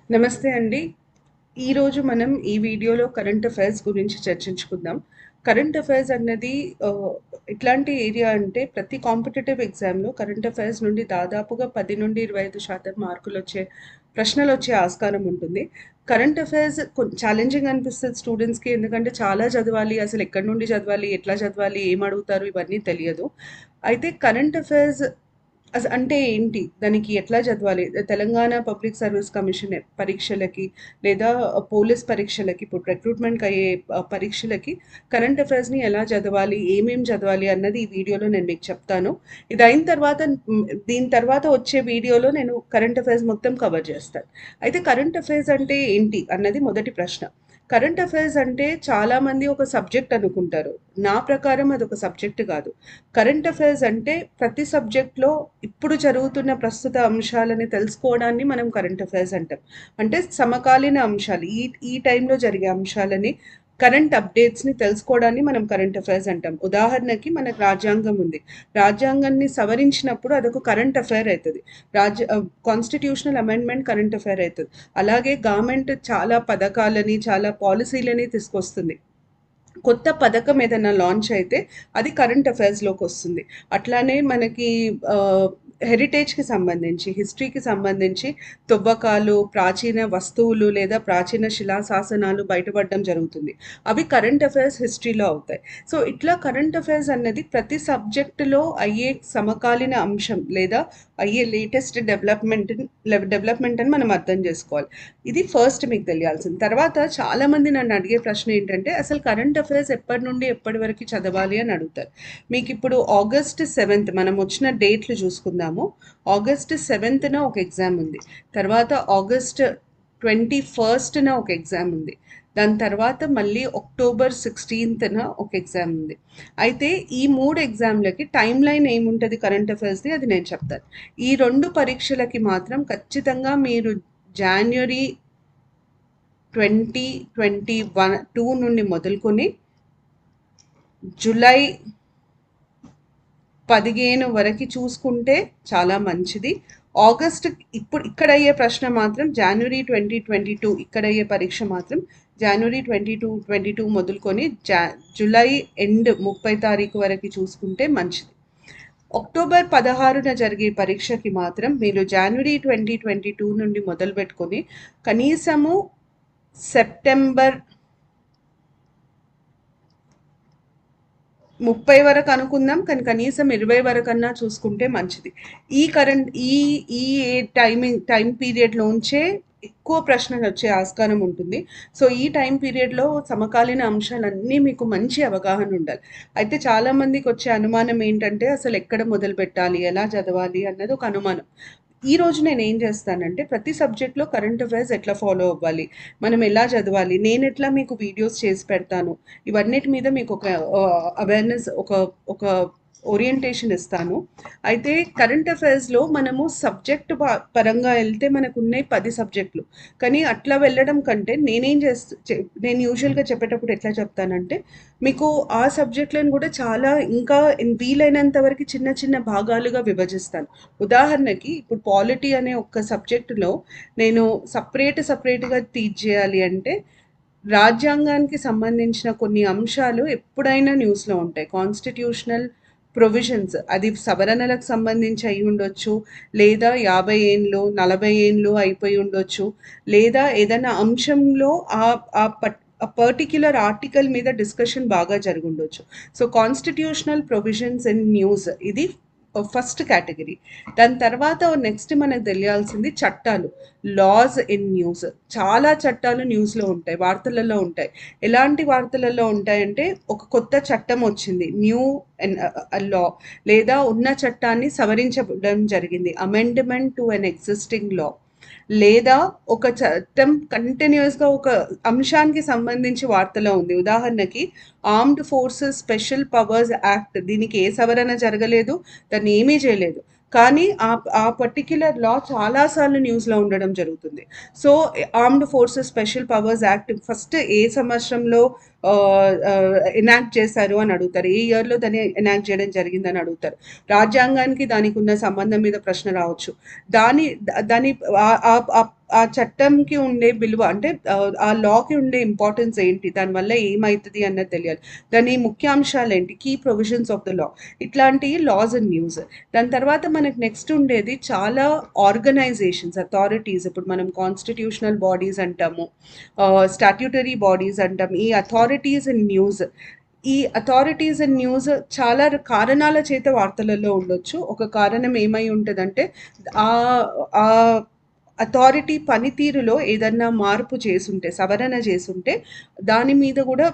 నమస్తే అండి. ఈరోజు మనం ఈ వీడియోలో కరెంట్ అఫైర్స్ గురించి చర్చించుకుందాం. కరెంట్ అఫైర్స్ అన్నది ఎట్లాంటి ఏరియా అంటే ప్రతి కాంపిటీటివ్ ఎగ్జామ్‌లో కరెంట్ అఫైర్స్ నుండి దాదాపుగా 10-25% మార్కులొచ్చే ప్రశ్నలొచ్చే ఆస్కారం ఉంటుంది. కరెంట్ అఫైర్స్ ఛాలెంజింగ్ అనిపిస్తది స్టూడెంట్స్‌కి. ఎందుకంటే చాలా చదవాలి. అసలు ఎక్కడి నుండి చదవాలి? ఎట్లా చదవాలి? ఏం అడుగుతారు? ఇవన్నీ తెలియదు. అయితే కరెంట్ అఫైర్స్ అంటే ఏంటి? దానికి ఎట్లా చదవాలి? తెలంగాణ పబ్లిక్ సర్వీస్ కమిషన్ పరీక్షలకి లేదా పోలీస్ పరీక్షలకి ఇప్పుడు రిక్రూట్‌మెంట్‌కి అయ్యే పరీక్షలకి కరెంట్ అఫైర్స్‌ని ఎలా చదవాలి? ఏమేం చదవాలి? అన్నది ఈ వీడియోలో నేను మీకు చెప్తాను. ఇదయిన తర్వాత దీని తర్వాత వచ్చే వీడియోలో నేను కరెంట్ అఫైర్స్ మొత్తం కవర్ చేస్తాను. అయితే కరెంట్ అఫైర్స్ అంటే ఏంటి? అన్నది మొదటి ప్రశ్న. కరెంట్ అఫైర్స్ అంటే చాలామంది ఒక సబ్జెక్ట్ అనుకుంటారు. నా ప్రకారం అదొక సబ్జెక్ట్ కాదు. కరెంట్ అఫైర్స్ అంటే ప్రతి సబ్జెక్ట్‌లో ఇప్పుడు జరుగుతున్న ప్రస్తుత అంశాలని తెలుసుకోవడాన్ని మనం కరెంట్ అఫైర్స్ అంటాం. అంటే సమకాలీన అంశాలు ఈ టైంలో జరిగే అంశాలని కరెంట్ అప్డేట్స్‌ని తెలుసుకోవడాన్ని మనం కరెంట్ అఫైర్స్ అంటాం. ఉదాహరణకి మనకు రాజ్యాంగం ఉంది. రాజ్యాంగాన్ని సవరించినప్పుడు అదొక కరెంట్ అఫైర్ అయితది. కాన్స్టిట్యూషనల్ అమెండ్మెంట్ కరెంట్ అఫైర్ అయితది. అలాగే గవర్నమెంట్ చాలా పథకాలని, చాలా పాలిసీలని తీసుకొస్తుంది. కొత్త పథకం ఏదైనా లాంచ్ అయితే అది కరెంట్ అఫైర్స్‌లోకి వస్తుంది. అట్లానే మనకి హెరిటేజ్‌కి సంబంధించి, హిస్టరీకి సంబంధించి తవ్వకాలు, ప్రాచీన వస్తువులు లేదా ప్రాచీన శిలా శాసనాలు బయటపడడం జరుగుతుంది. అవి కరెంట్ అఫైర్స్ హిస్టరీలో అవుతాయి. సో, ఇట్లా కరెంట్ అఫైర్స్ అన్నది ప్రతి సబ్జెక్టులో అయ్యే సమకాలీన అంశం లేదా అయ్యే లేటెస్ట్ డెవలప్మెంట్ అని మనం అర్థం చేసుకోవాలి. ఇది ఫస్ట్ మీకు తెలియాల్సింది. తర్వాత చాలామంది నన్ను అడిగే ప్రశ్న ఏంటంటే అసలు కరెంట్ అఫైర్స్ ఎప్పటి నుండి ఎప్పటి వరకు చదవాలి అని అడుగుతారు. మీకు ఇప్పుడు ఆగస్ట్ 7th మనం వచ్చిన డేట్లు చూసుకుందాము. ఆగస్ట్ 7th ఒక ఎగ్జామ్ ఉంది. తర్వాత ఆగస్ట్ 21st ఒక ఎగ్జామ్ ఉంది. దాని తర్వాత మళ్ళీ అక్టోబర్ 16th ఒక ఎగ్జామ్ ఉంది. అయితే ఈ 3 ఎగ్జామ్లకి టైమ్ లైన్ ఏముంటుంది కరెంట్ అఫైర్స్ది అది నేను చెప్తాను. ఈ 2 పరీక్షలకి మాత్రం ఖచ్చితంగా మీరు జాన్వరి 2022 నుండి మొదలుకొని జూలై 15 వరకు చూసుకుంటే చాలా మంచిది. ఆగస్ట్ ఇప్పుడు ఇక్కడ అయ్యే ప్రశ్న మాత్రం జనవరి 2022 ఇక్కడ అయ్యే పరీక్ష మాత్రం జనవరి 22 మొదలుకొని జూలై ఎండ్ 30 తారీఖు వరకు చూసుకుంటే మంచిది. అక్టోబర్ 16న జరిగే పరీక్షకి మాత్రం మీరు జనవరి 2022 నుండి మొదలుపెట్టుకొని కనీసము సెప్టెంబర్ 30 వరకు అనుకుందాం, కానీ కనీసం 20 వరకన్నా చూసుకుంటే మంచిది. ఈ కరెంట్ ఈ ఈ టైం పీరియడ్లోంచే ఎక్కువ ప్రశ్నలు వచ్చే ఆస్కారం ఉంటుంది. సో ఈ టైం పీరియడ్లో సమకాలీన అంశాలన్నీ మీకు మంచి అవగాహన ఉండాలి. అయితే చాలామందికి వచ్చే అనుమానం ఏంటంటే అసలు ఎక్కడ మొదలు పెట్టాలి, ఎలా చదవాలి అన్నది ఒక అనుమానం. ఈ రోజు నేను ఏం చేస్తానంటే ప్రతి సబ్జెక్ట్లో కరెంట్ అఫైర్స్ ఎట్లా ఫాలో అవ్వాలి, మనం ఎలా చదవాలి, నేను ఎట్లా మీకు వీడియోస్ చేసి పెడతాను, ఇవన్నిటి మీద మీకు ఒక అవేర్నెస్ ఒక ఒక ఓరియంటేషన్ ఇస్తాను. అయితే కరెంట్ అఫైర్స్లో మనము సబ్జెక్ట్ పరంగా వెళ్తే మనకు ఉన్నాయి 10 సబ్జెక్టులు. కానీ అట్లా వెళ్ళడం కంటే నేను యూజువల్గా చెప్పేటప్పుడు ఎట్లా చెప్తానంటే మీకు ఆ సబ్జెక్టులను కూడా చాలా ఇంకా వీలైనంత వరకు చిన్న చిన్న భాగాలుగా విభజిస్తాను. ఉదాహరణకి ఇప్పుడు పాలిటీ అనే ఒక సబ్జెక్టులో నేను సపరేట్గా టీచ్ చేయాలి అంటే రాజ్యాంగానికి సంబంధించిన కొన్ని అంశాలు ఎప్పుడైనా న్యూస్లో ఉంటాయి. కాన్స్టిట్యూషనల్ ప్రొవిజన్స్ అది సవరణలకు సంబంధించి అయి ఉండొచ్చు, లేదా 50 ఏండ్లు 40 ఏండ్లు అయిపోయి ఉండొచ్చు, లేదా ఏదైనా అంశంలో ఆ పర్టిక్యులర్ ఆర్టికల్ మీద డిస్కషన్ బాగా జరుగుండొచ్చు. So constitutional provisions in news ఇది ఫస్ట్ కేటగిరీ. దాని తర్వాత నెక్స్ట్ మనకు తెలియాల్సింది చట్టాలు, లాస్ ఇన్ న్యూస్. చాలా చట్టాలు న్యూస్లో ఉంటాయి, వార్తలలో ఉంటాయి. ఎలాంటి వార్తలలో ఉంటాయంటే ఒక కొత్త చట్టం వచ్చింది, న్యూ లా, లేదా ఉన్న చట్టాన్ని సవరించడం జరిగింది, అమెండ్మెంట్ టు అన్ ఎగ్జిస్టింగ్ లా, లేదా ఒక చట్టం కంటిన్యూస్గా ఒక అంశానికి సంబంధించి వార్తలో ఉంది. ఉదాహరణకి armed forces special powers act, దీనికి ఏ సవరణ జరగలేదు, దాన్ని ఏమీ చేయలేదు, కానీ ఆ పర్టిక్యులర్ లా చాలాసార్లు న్యూస్లో ఉండడం జరుగుతుంది. So armed forces special powers act first ఏ సంవత్సరంలో ఎనాక్ట్ చేశారు అని అడుగుతారు, ఏ ఇయర్లో దాన్ని ఎనాక్ట్ చేయడం జరిగిందని అడుగుతారు. రాజ్యాంగానికి దానికి ఉన్న సంబంధం మీద ప్రశ్న రావచ్చు. దాని దాని ఆ చట్టంకి ఉండే విలువ అంటే ఆ లాకి ఉండే ఇంపార్టెన్స్ ఏంటి, దానివల్ల ఏమవుతుంది అన్నది తెలియాలి. దాని ముఖ్యాంశాలు ఏంటి, key provisions of the law, ఇట్లాంటి లాస్ అండ్ న్యూస్. దాని తర్వాత మనకు నెక్స్ట్ ఉండేది చాలా ఆర్గనైజేషన్స్, అథారిటీస్. ఇప్పుడు మనం కాన్స్టిట్యూషనల్ బాడీస్ అంటాము, స్టాట్యూటరీ బాడీస్ అంటాము. ఈ అథారిటీస్ అండ్ న్యూస్, ఈ అథారిటీస్ అండ్ న్యూస్ చాలా కారణాల చేత వార్తలలో ఉండొచ్చు. ఒక కారణం ఏమై ఉంటుందంటే ఆ ఆ అథారిటీ పనితీరులో ఏదన్నా మార్పు చేసుంటే, సవరణ చేసుంటే దాని మీద కూడా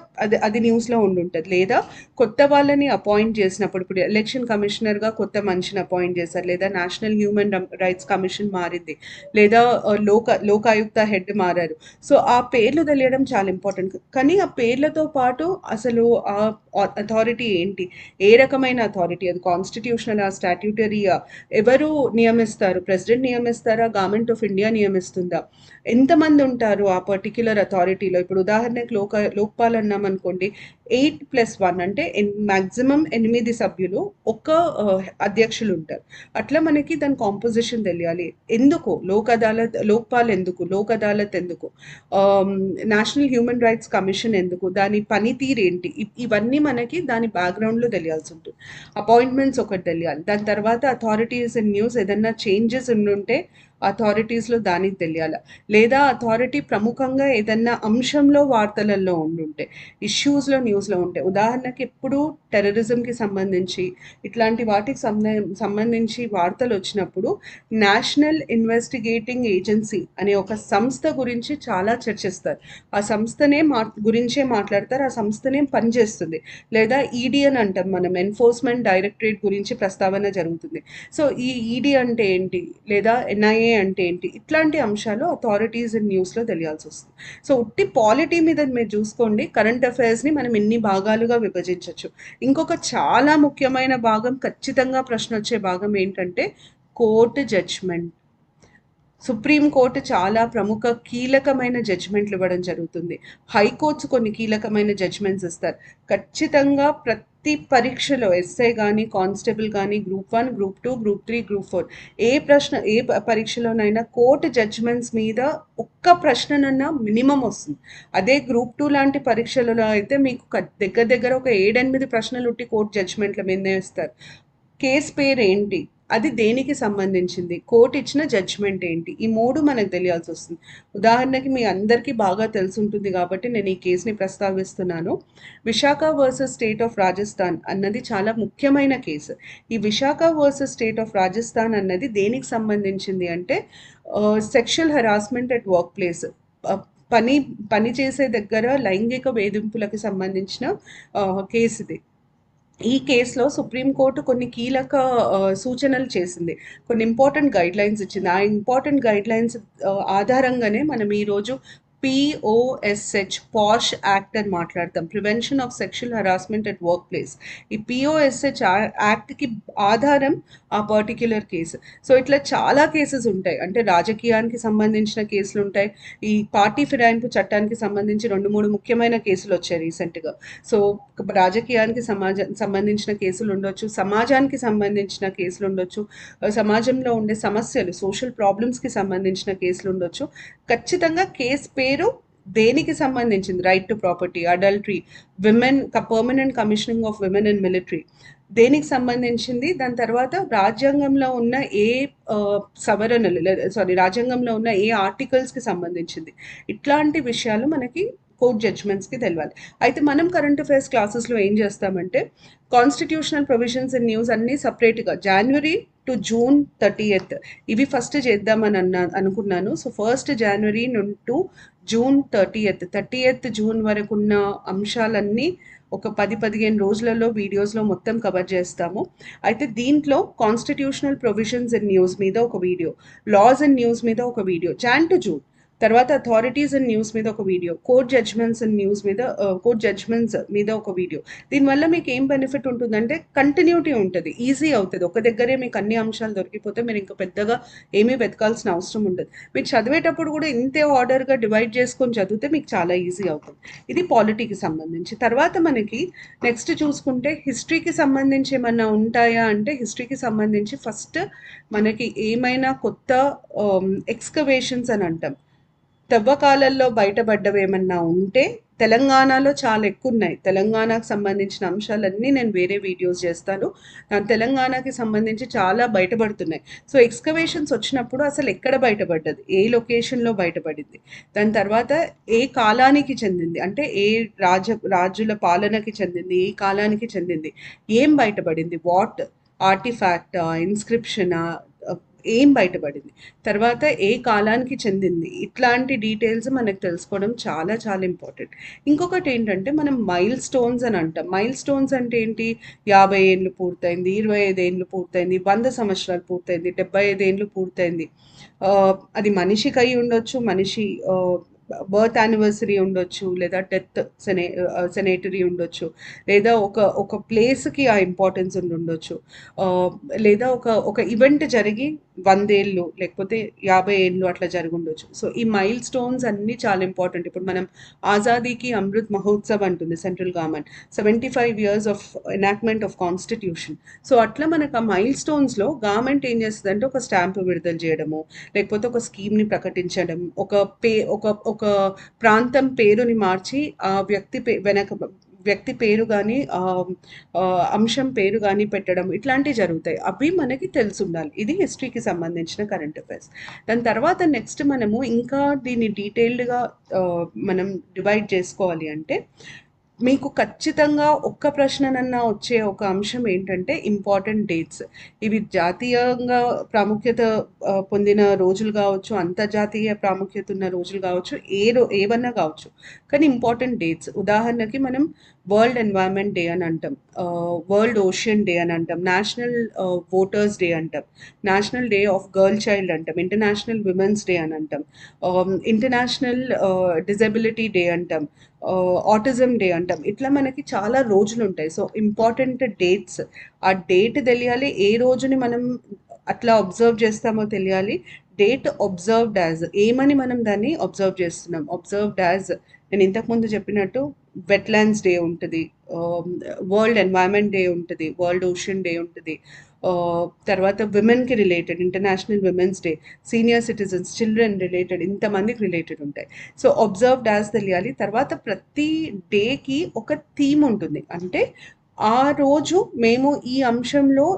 అది న్యూస్లో ఉండుంటుంది. లేదా కొత్త వాళ్ళని అపాయింట్ చేసినప్పుడు, ఇప్పుడు ఎలక్షన్ కమిషనర్గా కొత్త మనిషిని అపాయింట్ చేశారు, లేదా నేషనల్ హ్యూమన్ రైట్స్ కమిషన్ మారింది, లేదా లోకాయుక్త హెడ్ మారారు. సో ఆ పేర్లు తెలియడం చాలా ఇంపార్టెంట్. కానీ ఆ పేర్లతో పాటు అసలు ఆ అథారిటీ ఏంటి, ఏ రకమైన అథారిటీ, అది కాన్స్టిట్యూషనల్, స్టాట్యూటరీయా, ఎవరు నియమిస్తారు, ప్రెసిడెంట్ నియమిస్తారా, గవర్నమెంట్ ఆఫ్ ఇండియా నియమిస్తుందా, ఎంతమంది ఉంటారు ఆ పర్టిక్యులర్ అథారిటీలో. ఇప్పుడు ఉదాహరణకు లోక్పాల్ అన్నాం అనుకోండి, 8+1 అంటే మ్యాక్సిమం 8 సభ్యులు, ఒక్క అధ్యక్షులు ఉంటారు. అట్లా మనకి దాని కాంపోజిషన్ తెలియాలి. ఎందుకు లోక్పాల్ ఎందుకు, లోక్ అదాలత్ ఎందుకు, నేషనల్ హ్యూమన్ రైట్స్ కమిషన్ ఎందుకు, దాని పనితీరు ఏంటి, ఇవన్నీ మనకి దాని బ్యాక్గ్రౌండ్లో తెలియాల్సి ఉంటుంది. అపాయింట్మెంట్స్ ఒకటి తెలియాలి. దాని తర్వాత అథారిటీస్ అండ్ న్యూస్ ఏదన్నా చేంజెస్ ఉండుంటే అథారిటీస్లో దానికి తెలియాలి. లేదా అథారిటీ ప్రముఖంగా ఏదన్నా అంశంలో వార్తలలో ఉండుంటే, ఇష్యూస్లో న్యూస్లో ఉంటే, ఉదాహరణకి ఎప్పుడు టెర్రరిజంకి సంబంధించి ఇట్లాంటి వాటికి సంబంధించి వార్తలు వచ్చినప్పుడు నేషనల్ ఇన్వెస్టిగేటింగ్ ఏజెన్సీ అనే ఒక సంస్థ గురించి చాలా చర్చిస్తారు. ఆ సంస్థనే గురించే మాట్లాడతారు, ఆ సంస్థనే పనిచేస్తుంది. లేదా ఈడీ అని అంటాం మనం, ఎన్ఫోర్స్మెంట్ డైరెక్టరేట్ గురించి ప్రస్తావన జరుగుతుంది. సో ఈ ఈడీ అంటే ఏంటి, లేదా ఎన్ఐఏ అంటే ఏంటి, ఇట్లాంటి అంశాలు అథారిటీస్ అండ్ న్యూస్లో తెలియాల్సి వస్తుంది. సో ఉట్టి పాలిటీ మీద మీరు చూసుకోండి, కరెంట్ అఫైర్స్ని మనం ఎన్ని భాగాలుగా విభజించవచ్చు. ఇంకొక చాలా ముఖ్యమైన భాగం, ఖచ్చితంగా ప్రశ్న వచ్చే భాగం ఏంటంటే కోర్టు జడ్జ్మెంట్. సుప్రీంకోర్టు చాలా ప్రముఖ కీలకమైన జడ్జ్మెంట్లు ఇవ్వడం జరుగుతుంది. హైకోర్ట్స్ కొన్ని కీలకమైన జడ్జ్మెంట్స్ ఇస్తారు. ఖచ్చితంగా ప్రతి పరీక్షలో ఎస్ఐ కానీ, కానిస్టేబుల్ కానీ, గ్రూప్ 1, గ్రూప్ 2, గ్రూప్ 3, గ్రూప్ 4, ఏ పరీక్షలోనైనా కోర్టు జడ్జ్మెంట్స్ మీద ఒక్క ప్రశ్ననన్నా మినిమం వస్తుంది. అదే గ్రూప్ 2 లాంటి పరీక్షలలో అయితే మీకు దగ్గర దగ్గర ఒక 7-8 ప్రశ్నలు ఉట్టి కోర్టు జడ్జ్మెంట్ల మీదనే ఇస్తారు. కేస్ పేరు ఏంటి, అది దేనికి సంబంధించింది, కోర్టు ఇచ్చిన జడ్జ్మెంట్ ఏంటి, ఈ మూడు మనకు తెలియాల్సి వస్తుంది. ఉదాహరణకి మీ అందరికీ బాగా తెలుసుంటుంది కాబట్టి నేను ఈ కేసుని ప్రస్తావిస్తున్నాను. Vishaka versus state of Rajasthan అన్నది చాలా ముఖ్యమైన కేసు. ఈ Vishaka versus state of Rajasthan అన్నది దేనికి సంబంధించింది అంటే sexual harassment at work place, పని చేసే దగ్గర లైంగిక వేధింపులకు సంబంధించిన కేసు ఇది. ఈ కేసులో సుప్రీంకోర్టు కొన్ని కీలక సూచనలు చేసింది, కొన్ని ఇంపార్టెంట్ గైడ్ లైన్స్ ఇచ్చింది. ఆ ఇంపార్టెంట్ గైడ్ లైన్స్ ఆధారంగానే మనం ఈరోజు పాష్ యాక్ట్ అని మాట్లాడతాం, prevention of sexual harassment at work place. ఈ పిఓఎస్హెచ్ యాక్ట్కి ఆధారం ఆ పర్టిక్యులర్ కేసు. సో ఇట్లా చాలా కేసెస్ ఉంటాయి, అంటే రాజకీయానికి సంబంధించిన కేసులు ఉంటాయి. ఈ పార్టీ ఫిరాయింపు చట్టానికి సంబంధించి 2-3 ముఖ్యమైన కేసులు వచ్చాయి రీసెంట్గా. సో రాజకీయానికి సంబంధించిన కేసులు ఉండొచ్చు, సమాజానికి సంబంధించిన కేసులు ఉండొచ్చు, సమాజంలో ఉండే సమస్యలు, సోషల్ ప్రాబ్లమ్స్కి సంబంధించిన కేసులు ఉండొచ్చు. ఖచ్చితంగా కేసు పేరు దేనికి సంబంధించింది, right to property, adultery, women, permanent commissioning of women in military, దేనికి సంబంధించింది. దాని తర్వాత రాజ్యాంగంలో ఉన్న ఏ సవరణలు, రాజ్యాంగంలో ఉన్న ఏ ఆర్టికల్స్కి సంబంధించింది, ఇట్లాంటి విషయాలు మనకి కోర్ట్ జడ్జ్మెంట్స్కి తెలియాలి. అయితే మనం కరెంట్ అఫైర్స్ క్లాసెస్లో ఏం చేస్తామంటే కాన్స్టిట్యూషనల్ ప్రొవిజన్స్ అండ్ న్యూస్ అన్నీ సపరేట్గా January to June 30th ఇవి ఫస్ట్ చేద్దామని అనుకున్నాను. So 1st January to June 30th June వరకు ఉన్న అంశాలన్నీ ఒక 10-15 రోజులలో వీడియోస్లో మొత్తం కవర్ చేస్తాము. అయితే దీంట్లో కాన్స్టిట్యూషనల్ ప్రొవిజన్స్ అండ్ న్యూస్ మీద ఒక వీడియో, లాస్ అండ్ న్యూస్ మీద ఒక వీడియో, Jan to June తర్వాత అథారిటీస్ అండ్ న్యూస్ మీద ఒక video, court judgements and news మీద కోర్ట్ జడ్జ్మెంట్స్ మీద ఒక వీడియో. దీనివల్ల మీకు ఏం బెనిఫిట్ ఉంటుందంటే కంటిన్యూటీ ఉంటుంది, ఈజీ అవుతుంది. ఒక దగ్గరే మీకు అన్ని అంశాలు దొరికిపోతే మీరు ఇంకా పెద్దగా ఏమీ వెతకాల్సిన అవసరం ఉండదు. మీరు చదివేటప్పుడు కూడా ఇంతే ఆర్డర్గా డివైడ్ చేసుకొని చదివితే మీకు చాలా ఈజీ అవుతుంది. ఇది పాలిటీకి సంబంధించి. తర్వాత మనకి నెక్స్ట్ చూసుకుంటే హిస్టరీకి సంబంధించి ఏమన్నా ఉంటాయా అంటే, హిస్టరీకి సంబంధించి ఫస్ట్ మనకి ఏమైనా కొత్త ఎక్స్కవేషన్స్ అని అంటాం, తవ్వకాలలో బయటపడ్డవి ఏమన్నా ఉంటే తెలంగాణలో చాలా ఎక్కువ ఉన్నాయి. తెలంగాణకు సంబంధించిన అంశాలన్నీ నేను వేరే వీడియోస్ చేస్తాను. తెలంగాణకి సంబంధించి చాలా బయటపడుతున్నాయి. సో ఎక్స్కవేషన్స్ వచ్చినప్పుడు అసలు ఎక్కడ బయటపడ్డది, ఏ లొకేషన్లో బయటపడింది, దాని తర్వాత ఏ కాలానికి చెందింది, అంటే ఏ రాజుల పాలనకి చెందింది, ఏ కాలానికి చెందింది, ఏం బయటపడింది, వాట్ ఆర్టిఫాక్ట్, ఇన్స్క్రిప్షన్, ఏం బయటపడింది, తర్వాత ఏ కాలానికి చెందింది, ఇట్లాంటి డీటెయిల్స్ మనకు తెలుసుకోవడం చాలా చాలా ఇంపార్టెంట్. ఇంకొకటి ఏంటంటే మనం మైల్ స్టోన్స్ అని అంటాం. మైల్ స్టోన్స్ అంటే ఏంటి, 50 ఏళ్ళు పూర్తయింది, 25 ఏళ్ళు పూర్తయింది, 100 సంవత్సరాలు పూర్తయింది, 75 ఏళ్ళు పూర్తయింది. అది మనిషికి అయి ఉండొచ్చు, మనిషి బర్త్ యానివర్సరీ ఉండొచ్చు, లేదా డెత్ సెనేటరీ ఉండొచ్చు, లేదా ఒక ఒక ప్లేస్కి ఆ ఇంపార్టెన్స్ ఉండొచ్చు, లేదా ఒక ఒక ఈవెంట్ జరిగి 100 ఏళ్ళు లేకపోతే 50 ఏళ్ళు అట్లా జరిగి ఉండొచ్చు. సో ఈ మైల్ స్టోన్స్ అన్నీ చాలా ఇంపార్టెంట్. ఇప్పుడు మనం ఆజాదీకి అమృత్ మహోత్సవ్ అంటుంది central government, 75 years of enactment of constitution. So అట్లా మనకు ఆ మైల్ స్టోన్స్లో గవర్నమెంట్ ఏం చేస్తుంది అంటే ఒక స్టాంపు విడుదల చేయడము, లేకపోతే ఒక స్కీమ్ని ప్రకటించడం, ఒక ప్రాంతం పేరుని మార్చి ఆ వ్యక్తి పేరు కానీ అంశం పేరు కానీ పెట్టడం, ఇట్లాంటివి జరుగుతాయి. అవి మనకి తెలిసి ఉండాలి. ఇది హిస్టరీకి సంబంధించిన కరెంట్ అఫైర్స్. దాని తర్వాత నెక్స్ట్ మనము ఇంకా దీన్ని డీటెయిల్డ్గా మనం డివైడ్ చేసుకోవాలి అంటే, మీకు ఖచ్చితంగా ఒక్క ప్రశ్ననన్నా వచ్చే ఒక అంశం ఏంటంటే ఇంపార్టెంట్ డేట్స్. ఇవి జాతీయంగా ప్రాముఖ్యత పొందిన రోజులు కావచ్చు, అంతర్జాతీయ ప్రాముఖ్యత ఉన్న రోజులు కావచ్చు, ఏవన్నా కావచ్చు, కానీ ఇంపార్టెంట్ డేట్స్. ఉదాహరణకి మనం వరల్డ్ ఎన్వైరన్మెంట్ డే అని అంటాం, వరల్డ్ ఓషన్ డే అని అంటాం, నేషనల్ ఓటర్స్ డే అంటాం, national day of girl child అంటాం, ఇంటర్నేషనల్ విమెన్స్ డే అని అంటాం, ఇంటర్నేషనల్ డిజబిలిటీ డే అంటాం, ఆటిజం డే అంటాం. ఇట్లా మనకి చాలా రోజులు ఉంటాయి. సో ఇంపార్టెంట్ డేట్స్, ఆ డేట్ తెలియాలి, ఏ రోజుని మనం అట్లా అబ్జర్వ్ చేస్తామో తెలియాలి. డేట్ అబ్జర్వ్డ్ యాజ్, ఏమని మనం దాన్ని అబ్జర్వ్ చేస్తున్నాం, అబ్జర్వ్డ్ యాజ్ నేను ఇంతకుముందు చెప్పినట్టు వెట్లాండ్స్ డే ఉంటుంది, వరల్డ్ ఎన్వైరన్మెంట్ డే ఉంటుంది, వరల్డ్ ఓషన్ డే ఉంటుంది, తర్వాత విమెన్కి related international women's day, senior citizens, children related, ఇంతమందికి రిలేటెడ్ ఉంటాయి. సో అబ్జర్వ్డ్ యాజ్ తెలియాలి. తర్వాత ప్రతి డేకి ఒక థీమ్ ఉంటుంది, అంటే ఆ రోజు మేము ఈ అంశంలో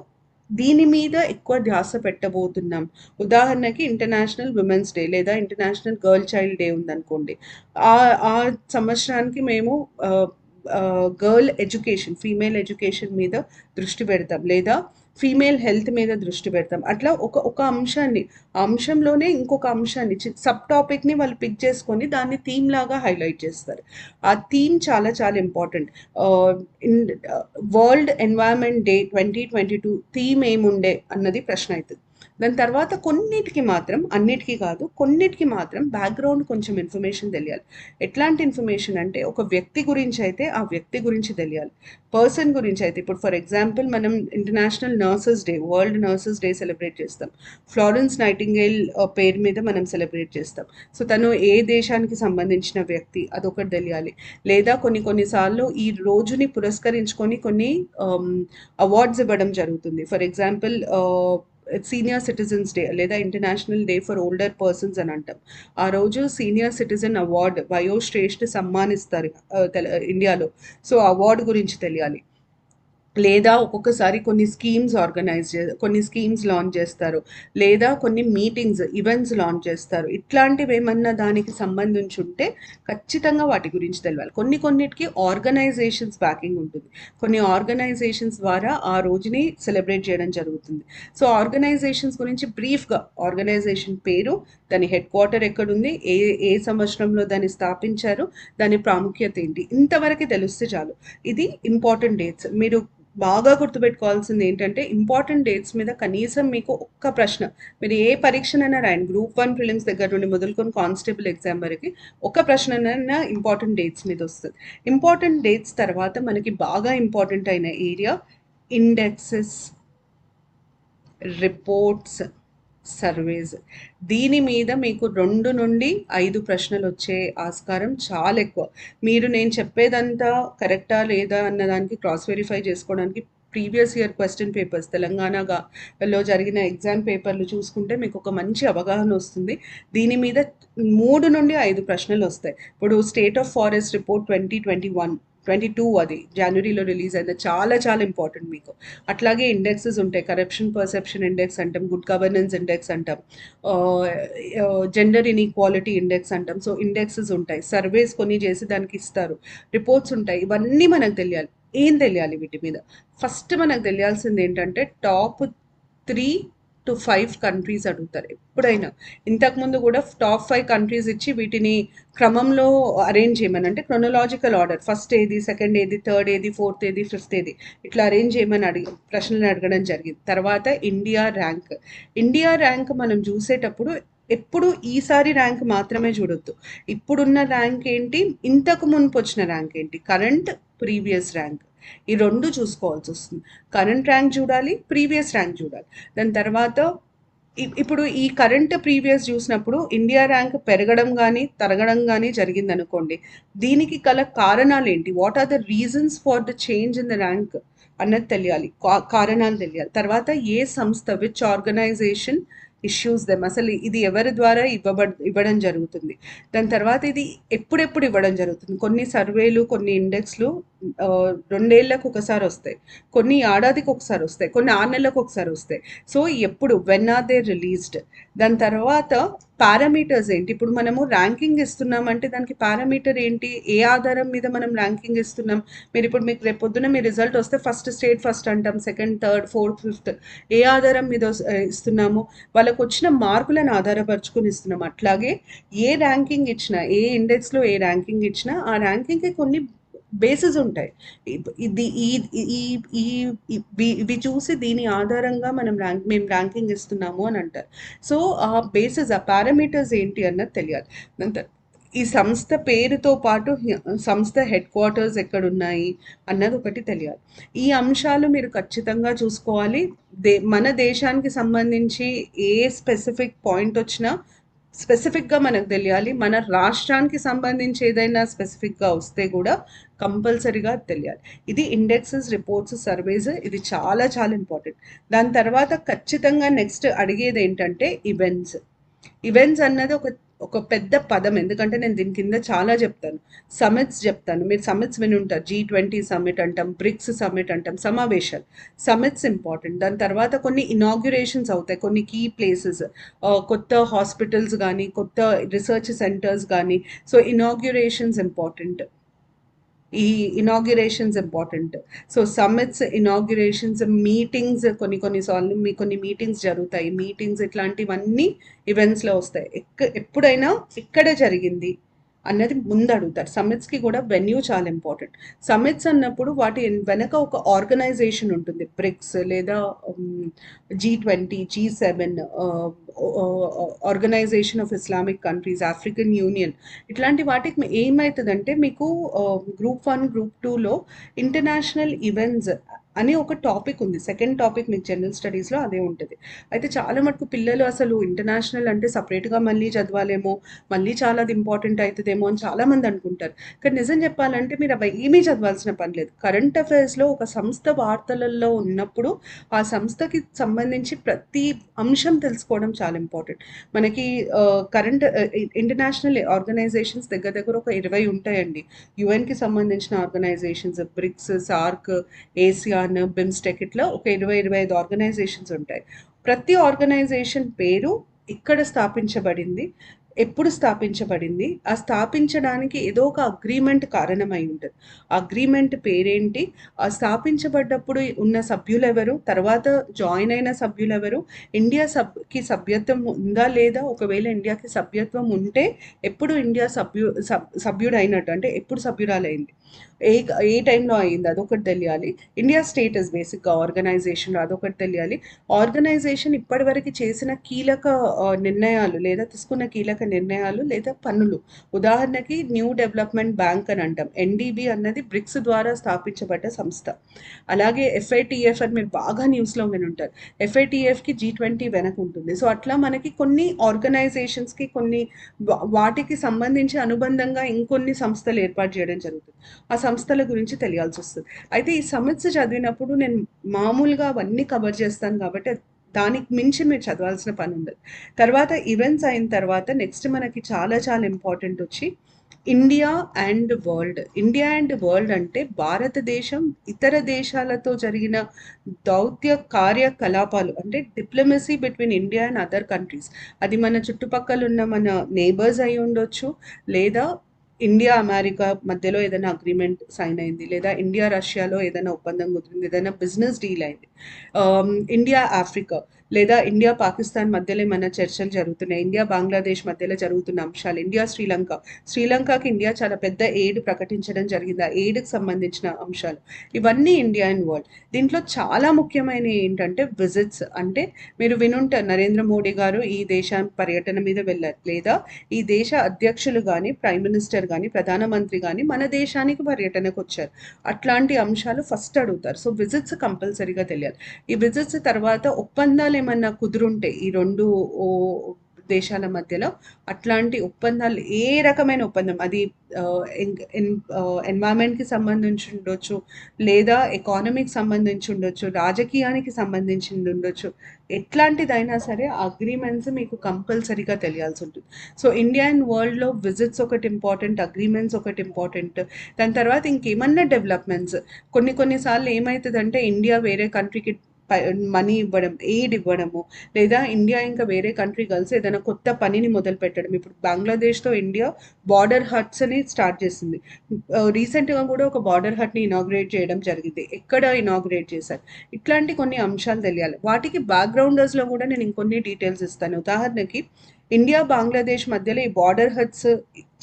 దీని మీద ఎక్కువ ధ్యాస పెట్టబోతున్నాం. ఉదాహరణకి ఇంటర్నేషనల్ విమెన్స్ డే లేదా ఇంటర్నేషనల్ గర్ల్ చైల్డ్ డే ఉందనుకోండి, ఆ ఆ సంవత్సరానికి మేము గర్ల్ ఎడ్యుకేషన్, ఫీమేల్ ఎడ్యుకేషన్ మీద దృష్టి పెడతాం, లేదా ఫీమేల్ హెల్త్ మీద దృష్టి పెడతాం. అట్లా ఒక అంశాన్ని, ఆ అంశంలోనే ఇంకొక అంశాన్ని, సబ్ టాపిక్ని వాళ్ళు పిక్ చేసుకొని దాన్ని థీమ్ లాగా హైలైట్ చేస్తారు. ఆ థీమ్ చాలా చాలా important. In world environment day 2022 theme ఏముండే అన్నది ప్రశ్న అవుతుంది. దాని తర్వాత కొన్నిటికి మాత్రం, అన్నిటికీ కాదు, కొన్నిటికి మాత్రం బ్యాక్గ్రౌండ్ కొంచెం ఇన్ఫర్మేషన్ తెలియాలి. ఎట్లాంటి ఇన్ఫర్మేషన్ అంటే, ఒక వ్యక్తి గురించి అయితే ఆ వ్యక్తి గురించి తెలియాలి, పర్సన్ గురించి అయితే. ఇప్పుడు ఫర్ ఎగ్జాంపుల్ మనం international nurses day, world nurses day celebrate చేస్తాం, ఫ్లోరెన్స్ నైటింగేల్ పేరు మీద మనం సెలబ్రేట్ చేస్తాం. సో తను ఏ దేశానికి సంబంధించిన వ్యక్తి, అదొకటి తెలియాలి. లేదా కొన్నిసార్లు ఈ రోజుని పురస్కరించుకొని కొన్ని అవార్డ్స్ ఇవ్వడం జరుగుతుంది. For example senior citizens day లేదా international day for older persons అని అంటాం. ఆ రోజు సీనియర్ సిటిజన్ అవార్డ్, వయోశ్రేష్ఠ సమ్మానిస్తారు ఇండియాలో. సో అవార్డు గురించి తెలియాలి. లేదా ఒక్కొక్కసారి కొన్ని స్కీమ్స్ లాంచ్ చేస్తారు, లేదా కొన్ని మీటింగ్స్, ఈవెంట్స్ లాంచ్ చేస్తారు. ఇట్లాంటివి ఏమన్నా దానికి సంబంధించి ఉంటే ఖచ్చితంగా వాటి గురించి తెలియాలి. కొన్నిటికి ఆర్గనైజేషన్స్ బ్యాకింగ్ ఉంటుంది, కొన్ని ఆర్గనైజేషన్స్ ద్వారా ఆ రోజుని సెలబ్రేట్ చేయడం జరుగుతుంది. సో ఆర్గనైజేషన్స్ గురించి బ్రీఫ్గా, ఆర్గనైజేషన్ పేరు, దాని హెడ్ క్వార్టర్ ఎక్కడుంది, ఏ ఏ సంవత్సరంలో దాన్ని స్థాపించారు, దాని ప్రాముఖ్యత ఏంటి, ఇంతవరకు తెలిస్తే చాలు. ఇది ఇంపార్టెంట్ డేట్స్. మీరు బాగా గుర్తుపెట్టుకోవాల్సింది ఏంటంటే ఇంపార్టెంట్ డేట్స్ మీద కనీసం మీకు ఒక్క ప్రశ్న, మీరు ఏ పరీక్షనైనా రాయండి, గ్రూప్ 1 ప్రిలిమ్స్ దగ్గర నుండి మొదలుకొని కానిస్టేబుల్ ఎగ్జామ్ వరకు ఒక ప్రశ్ననైనా ఇంపార్టెంట్ డేట్స్ మీద వస్తుంది. ఇంపార్టెంట్ డేట్స్ తర్వాత మనకి బాగా ఇంపార్టెంట్ అయిన ఏరియా ఇండెక్సెస్, రిపోర్ట్స్, సర్వేస్. దీని మీద మీకు 2 నుండి 5 ప్రశ్నలు వచ్చే ఆస్కారం చాలా ఎక్కువ. మీరు నేను చెప్పేదంతా కరెక్టా లేదా అన్నదానికి క్రాస్ వెరిఫై చేసుకోవడానికి ప్రీవియస్ ఇయర్ క్వశ్చన్ పేపర్స్ తెలంగాణలో జరిగిన ఎగ్జామ్ పేపర్లు చూసుకుంటే మీకు ఒక మంచి అవగాహన వస్తుంది. దీని మీద 3 నుండి 5 ప్రశ్నలు వస్తాయి. ఇప్పుడు స్టేట్ ఆఫ్ ఫారెస్ట్ రిపోర్ట్ 2021-22 అది జనవరిలో రిలీజ్ అయింది, చాలా చాలా ఇంపార్టెంట్ మీకు. అట్లాగే ఇండెక్సెస్ ఉంటాయి, కరప్షన్ పర్సెప్షన్ ఇండెక్స్ అంటాం, గుడ్ గవర్నెన్స్ ఇండెక్స్ అంటాం, జెండర్ ఇన్ఈక్వాలిటీ ఇండెక్స్ అంటాం. సో ఇండెక్సెస్ ఉంటాయి, సర్వేస్ కొన్ని చేసి దానికి ఇస్తారు, రిపోర్ట్స్ ఉంటాయి. ఇవన్నీ మనకు తెలియాలి. ఏం తెలియాలి వీటి మీద? ఫస్ట్ మనకు తెలియాల్సింది ఏంటంటే టాప్ 3 to 5 కంట్రీస్ అడుగుతారు ఎప్పుడైనా. ఇంతకుముందు కూడా టాప్ 5 కంట్రీస్ ఇచ్చి వీటిని క్రమంలో అరేంజ్ చేయమని, అంటే క్రొనలాజికల్ ఆర్డర్, ఫస్ట్ ఏది, సెకండ్ ఏది, థర్డ్ ఏది, ఫోర్త్ ఏది, ఫిఫ్త్ ఏది, ఇట్లా అరేంజ్ చేయమని ప్రశ్నలు అడగడం జరిగింది. తర్వాత ఇండియా ర్యాంక్ మనం చూసేటప్పుడు ఎప్పుడు ఈసారి ర్యాంక్ మాత్రమే చూడొద్దు. ఇప్పుడున్న ర్యాంక్ ఏంటి, ఇంతకు మునుపు వచ్చిన ర్యాంక్ ఏంటి, కరెంట్, ప్రీవియస్ ర్యాంక్, ఈ 2 చూసుకోవాల్సి వస్తుంది. కరెంట్ ర్యాంక్ చూడాలి, ప్రీవియస్ ర్యాంక్ చూడాలి. దాని తర్వాత ఇప్పుడు ఈ కరెంట్ ప్రీవియస్ చూసినప్పుడు ఇండియా ర్యాంక్ పెరగడం కానీ తరగడం కానీ జరిగిందనుకోండి, దీనికి గల కారణాలు ఏంటి, what are the reasons for the change in the rank అన్నది తెలియాలి, కారణాలు తెలియాలి. తర్వాత ఏ సంస్థ, విచ్ ఆర్గనైజేషన్ ఇష్యూస్ దెమ్, అసలు ఇది ఎవరి ద్వారా ఇవ్వడం జరుగుతుంది. దాని తర్వాత ఇది ఎప్పుడెప్పుడు ఇవ్వడం జరుగుతుంది. కొన్ని సర్వేలు, కొన్ని ఇండెక్స్లు 2 ఏళ్లకు ఒకసారి వస్తాయి, కొన్ని ఏడాదికి ఒకసారి వస్తాయి, కొన్ని 6 నెలలకు ఒకసారి వస్తాయి. సో ఎప్పుడు, వెన్ ఆర్ దే రిలీజ్డ్. దాని తర్వాత పారామీటర్స్ ఏంటి, ఇప్పుడు మనము ర్యాంకింగ్ ఇస్తున్నామంటే దానికి పారామీటర్ ఏంటి, ఏ ఆధారం మీద మనం ర్యాంకింగ్ ఇస్తున్నాం. మీకు రేపు పొద్దున మీ రిజల్ట్ వస్తే ఫస్ట్ స్టేట్ ఫస్ట్ అంటాం, సెకండ్, థర్డ్, ఫోర్త్, ఫిఫ్త్, ఏ ఆధారం మీద ఇస్తున్నాము, వాళ్ళకు వచ్చిన మార్కులను ఆధారపరుచుకుని ఇస్తున్నాం. అట్లాగే ఏ ర్యాంకింగ్ ఇచ్చినా, ఏ ఇండెక్స్లో ఏ ర్యాంకింగ్ ఇచ్చినా ఆ ర్యాంకింగ్కి కొన్ని బేసిస్ ఉంటాయి. ఇది ఇవి చూసి దీని ఆధారంగా మేము ర్యాంకింగ్ ఇస్తున్నాము అని అంటారు. సో ఆ బేసిస్, ఆ పారామీటర్స్ ఏంటి అన్నది తెలియాలి. ఈ సంస్థ పేరుతో పాటు సంస్థ హెడ్ క్వార్టర్స్ ఎక్కడున్నాయి అన్నది ఒకటి తెలియాలి. ఈ అంశాలు మీరు ఖచ్చితంగా చూసుకోవాలి. మన దేశానికి సంబంధించి ఏ స్పెసిఫిక్ పాయింట్ వచ్చినా స్పెసిఫిక్గా మనకు తెలియాలి. మన రాష్ట్రానికి సంబంధించి ఏదైనా స్పెసిఫిక్గా వస్తే కూడా కంపల్సరీగా తెలియాలి. ఇది ఇండెక్సెస్, రిపోర్ట్స్, సర్వేస్, ఇది చాలా చాలా ఇంపార్టెంట్. దాని తర్వాత ఖచ్చితంగా నెక్స్ట్ అడిగేది ఏంటంటే ఈవెంట్స్ అన్నది ఒక పెద్ద పదం, ఎందుకంటే నేను దీని కింద చాలా చెప్తాను. సమిట్స్ చెప్తాను, మీరు సమిట్స్ విని ఉంటారు. G20 సమిట్ అంటాం, బ్రిక్స్ సమిట్ అంటాం, సమావేశాలు. Summits important. దాని తర్వాత కొన్ని ఇనాగ్యురేషన్స్ అవుతాయి, కొన్ని కీ ప్లేసెస్, కొత్త హాస్పిటల్స్ కానీ, కొత్త రీసెర్చ్ సెంటర్స్ కానీ. So inaugurations important. So summits, inaugurations, meetings, కొన్ని మీటింగ్స్ జరుగుతాయి, మీటింగ్స్ ఇట్లాంటివన్నీ ఈవెంట్స్లో వస్తాయి. ఎప్పుడైనా ఇక్కడ జరిగింది అన్నది ముందు అడుగుతారు. సమ్మిట్స్కి కూడా వెన్యూ చాలా ఇంపార్టెంట్. సమ్మిట్స్ అన్నప్పుడు వాటి వెనక ఒక ఆర్గనైజేషన్ ఉంటుంది, బ్రిక్స్ లేదా G20, G7, organisation of Islamic countries, African union, ఇట్లాంటి వాటికి ఏమవుతుందంటే మీకు గ్రూప్ 1, గ్రూప్ 2లో ఇంటర్నేషనల్ ఈవెంట్స్ అని ఒక టాపిక్ ఉంది. సెకండ్ టాపిక్ మీకు జనరల్ స్టడీస్లో అదే ఉంటుంది. అయితే చాలా మటుకు పిల్లలు అసలు ఇంటర్నేషనల్ అంటే సపరేట్గా మళ్ళీ చదవాలేమో, మళ్ళీ చాలా అది ఇంపార్టెంట్ అవుతుందేమో అని చాలామంది అనుకుంటారు. కానీ నిజం చెప్పాలంటే మీరు అవి ఏమీ చదవాల్సిన పని లేదు. కరెంట్ అఫైర్స్లో ఒక సంస్థ వార్తలలో ఉన్నప్పుడు ఆ సంస్థకి సంబంధించి ప్రతి అంశం తెలుసుకోవడం చాలా ఇంపార్టెంట్. మనకి కరెంట్ ఇంటర్నేషనల్ ఆర్గనైజేషన్స్ దగ్గర దగ్గర ఒక 20 ఉంటాయండి. యుఎన్కి సంబంధించిన ఆర్గనైజేషన్స్, బ్రిక్స్, సార్క్, ఏసియాన్, బిమ్స్టెక్, ఇట్లా ఒక 20-25 ఆర్గనైజేషన్స్ ఉంటాయి. ప్రతి ఆర్గనైజేషన్ పేరు ఇక్కడ స్థాపించబడింది, ఎప్పుడు స్థాపించబడింది, ఆ స్థాపించడానికి ఏదో ఒక అగ్రీమెంట్ కారణమై ఉంటుంది. ఆ అగ్రీమెంట్ పేరేంటి, ఆ స్థాపించబడ్డప్పుడు ఉన్న సభ్యులెవరు, తర్వాత జాయిన్ అయిన సభ్యులెవరు, ఇండియా సభ్యత్వం ఉందా లేదా, ఒకవేళ ఇండియాకి సభ్యత్వం ఉంటే ఎప్పుడు ఇండియా సభ్యుడైనట్టు, అంటే ఎప్పుడు సభ్యురాలైంది, ఏ ఏ టైంలో అయింది, అదొకటి తెలియాలి. ఇండియా స్టేటస్ బేసిక్గా ఆర్గనైజేషన్ అదొకటి తెలియాలి. ఆర్గనైజేషన్ ఇప్పటివరకు చేసిన కీలక నిర్ణయాలు లేదా తీసుకున్న కీలక నిర్ణయాలు లేదా పనులు. ఉదాహరణకి న్యూ డెవలప్మెంట్ బ్యాంక్ అని అంటాం. ఎన్డీబీ అన్నది బ్రిక్స్ ద్వారా స్థాపించబడ్డ సంస్థ. అలాగే ఎఫ్ఐటిఎఫ్ అని మీరు బాగా న్యూస్లో వినుంటారు. ఎఫ్ఐటిఎఫ్కి G20 వెనక ఉంటుంది. సో అట్లా మనకి కొన్ని ఆర్గనైజేషన్స్కి కొన్ని వాటికి సంబంధించి అనుబంధంగా ఇంకొన్ని సంస్థలు ఏర్పాటు చేయడం జరుగుతుంది. ఆ సంస్థల గురించి తెలియాల్సి వస్తుంది. అయితే ఈ సమిట్స్ చదివినప్పుడు నేను మామూలుగా అవన్నీ కవర్ చేస్తాను కాబట్టి దానికి మించి మీరు చదవాల్సిన పని ఉండదు. తర్వాత ఈవెంట్స్ అయిన తర్వాత నెక్స్ట్ మనకి చాలా చాలా ఇంపార్టెంట్ వచ్చి India and world. India and world అంటే భారతదేశం ఇతర దేశాలతో జరిగిన దౌత్య కార్యకలాపాలు, అంటే diplomacy between India and other countries. అది మన చుట్టుపక్కల ఉన్న మన నేబర్స్ అయి ఉండొచ్చు, లేదా ఇండియా అమెరికా మధ్యలో ఏదైనా అగ్రిమెంట్ సైన్ అయింది, లేదా ఇండియా రష్యాలో ఏదైనా ఒప్పందం కుదిరింది, ఏదైనా బిజినెస్ డీల్ అయింది, ఇండియా ఆఫ్రికా లేదా ఇండియా పాకిస్తాన్ మధ్యలో ఏమైనా చర్చలు జరుగుతున్నాయి, ఇండియా బంగ్లాదేశ్ మధ్యలో జరుగుతున్న అంశాలు, ఇండియా శ్రీలంకకి ఇండియా చాలా పెద్ద ఎయిడ్ ప్రకటించడం జరిగింది, ఆ ఎయిడ్కి సంబంధించిన అంశాలు, ఇవన్నీ ఇండియా అండ్ వరల్డ్. దీంట్లో చాలా ముఖ్యమైన ఏంటంటే విజిట్స్. అంటే మీరు వినుంటారు, నరేంద్ర మోడీ గారు ఈ దేశానికి పర్యటన మీద వెళ్ళారు, లేదా ఈ దేశ అధ్యక్షులు కానీ, ప్రైమ్ మినిస్టర్ కానీ, ప్రధానమంత్రి కానీ మన దేశానికి పర్యటనకు వచ్చారు. అట్లాంటి అంశాలు ఫస్ట్ అడుగుతారు. సో విజిట్స్ కంపల్సరీగా తెలియాలి. ఈ విజిట్స్ తర్వాత ఒప్పందాలు ఏమన్నా కుదురుంటే ఈ రెండు దేశాల మధ్యలో, అట్లాంటి ఒప్పందాలు, ఏ రకమైన ఒప్పందం అది ఎన్వైరన్మెంట్కి సంబంధించి ఉండొచ్చు, లేదా ఎకానమీకి సంబంధించి ఉండొచ్చు, రాజకీయానికి సంబంధించి ఉండొచ్చు, ఎట్లాంటిదైనా సరే అగ్రిమెంట్స్ మీకు కంపల్సరీగా తెలియాల్సి ఉంటుంది. సో ఇండియా అండ్ వరల్డ్లో విజిట్స్ ఒకటి ఇంపార్టెంట్, అగ్రిమెంట్స్ ఒకటి ఇంపార్టెంట్. దాని తర్వాత ఇంకేమన్నా డెవలప్మెంట్స్, కొన్నిసార్లు ఏమవుతుందంటే ఇండియా వేరే కంట్రీకి మనీ ఇవ్వడం, ఎయిడ్ ఇవ్వడము, లేదా ఇండియా ఇంకా వేరే కంట్రీ కలిసి ఏదైనా కొత్త పనిని మొదలు పెట్టడం. ఇప్పుడు బంగ్లాదేశ్తో ఇండియా బార్డర్ హట్స్ అని స్టార్ట్ చేసింది. రీసెంట్గా కూడా ఒక బార్డర్ హట్ని ఇనాగ్రేట్ చేయడం జరిగింది. ఎక్కడ ఇనాగ్రేట్ చేశారు, ఇట్లాంటి కొన్ని అంశాలు తెలియాలి. వాటికి బ్యాక్గ్రౌండర్స్లో కూడా నేను ఇంకొన్ని డీటెయిల్స్ ఇస్తాను. ఉదాహరణకి ఇండియా బంగ్లాదేశ్ మధ్యలో ఈ బార్డర్ హట్స్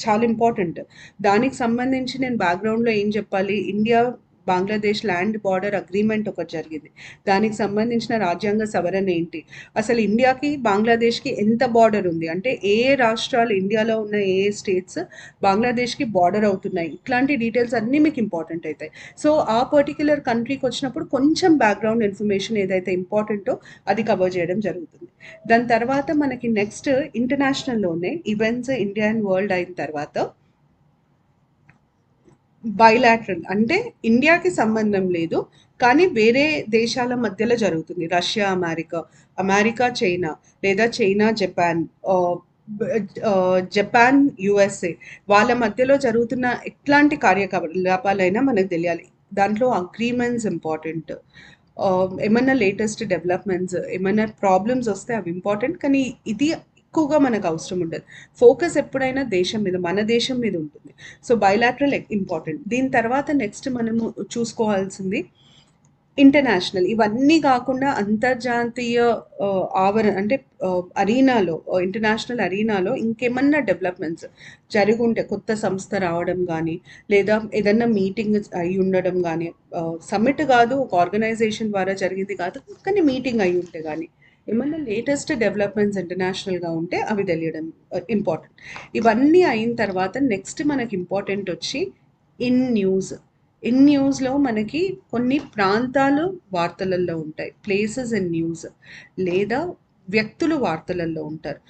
చాలా ఇంపార్టెంట్. దానికి సంబంధించి నేను బ్యాక్గ్రౌండ్లో ఏం చెప్పాలి, India Bangladesh land border agreement ఒకటి జరిగింది, దానికి సంబంధించిన రాజ్యాంగ సవరణ ఏంటి, అసలు ఇండియాకి బంగ్లాదేశ్కి ఎంత బార్డర్ ఉంది, అంటే ఏ రాష్ట్రాలు ఇండియాలో ఉన్న ఏ స్టేట్స్ బంగ్లాదేశ్కి బార్డర్ అవుతున్నాయి, ఇట్లాంటి డీటెయిల్స్ అన్నీ మీకు ఇంపార్టెంట్ అవుతాయి. సో ఆ పర్టిక్యులర్ కంట్రీకి వచ్చినప్పుడు కొంచెం బ్యాక్గ్రౌండ్ ఇన్ఫర్మేషన్ ఏదైతే ఇంపార్టెంటో అది కవర్ చేయడం జరుగుతుంది. దాని తర్వాత మనకి నెక్స్ట్ ఇంటర్నేషనల్లోనే ఈవెంట్స్ ఇండియా అండ్ వరల్డ్ అయిన తర్వాత బైలాటరల్, అంటే ఇండియాకి సంబంధం లేదు కానీ వేరే దేశాల మధ్యలో జరుగుతుంది. రష్యా అమెరికా, అమెరికా చైనా, లేదా చైనా జపాన్, జపాన్ యుఎస్ఏ, వాళ్ళ మధ్యలో జరుగుతున్న ఎట్లాంటి కార్యకలాపాలైనా మనకు తెలియాలి. దాంట్లో అగ్రిమెంట్స్ ఇంపార్టెంట్, ఏమన్నా లేటెస్ట్ డెవలప్మెంట్స్, ఏమైనా ప్రాబ్లమ్స్ వస్తే అవి ఇంపార్టెంట్, కానీ ఇది ఎక్కువగా మనకు అవసరం ఉండదు. ఫోకస్ ఎప్పుడైనా దేశం మీద, మన దేశం మీద ఉంటుంది. So bilateral important. దీని తర్వాత నెక్స్ట్ మనము చూసుకోవాల్సింది ఇంటర్నేషనల్. ఇవన్నీ కాకుండా అంతర్జాతీయ అంటే అరీనాలో, ఇంటర్నేషనల్ అరీనాలో ఇంకేమన్నా డెవలప్మెంట్స్ జరుగుంటే, కొత్త సంస్థ రావడం కానీ, లేదా ఏదన్నా మీటింగ్ అయి ఉండడం కానీ, సమ్మిట్ కాదు, ఒక ఆర్గనైజేషన్ ద్వారా జరిగింది కాదు, కానీ మీటింగ్ అయి ఉంటే కానీ, ఏమన్నా లేటెస్ట్ డెవలప్మెంట్స్ ఇంటర్నేషనల్గా ఉంటే అవి తెలియడం ఇంపార్టెంట్. ఇవన్నీ అయిన తర్వాత నెక్స్ట్ మనకి ఇంపార్టెంట్ వచ్చి న్యూస్. న్యూస్లో మనకి కొన్ని ప్రాంతాలు వార్తలలో ఉంటాయి, ప్లేసెస్ ఇన్ న్యూస్, లేదా వ్యక్తులు వార్తలలో ఉంటారు.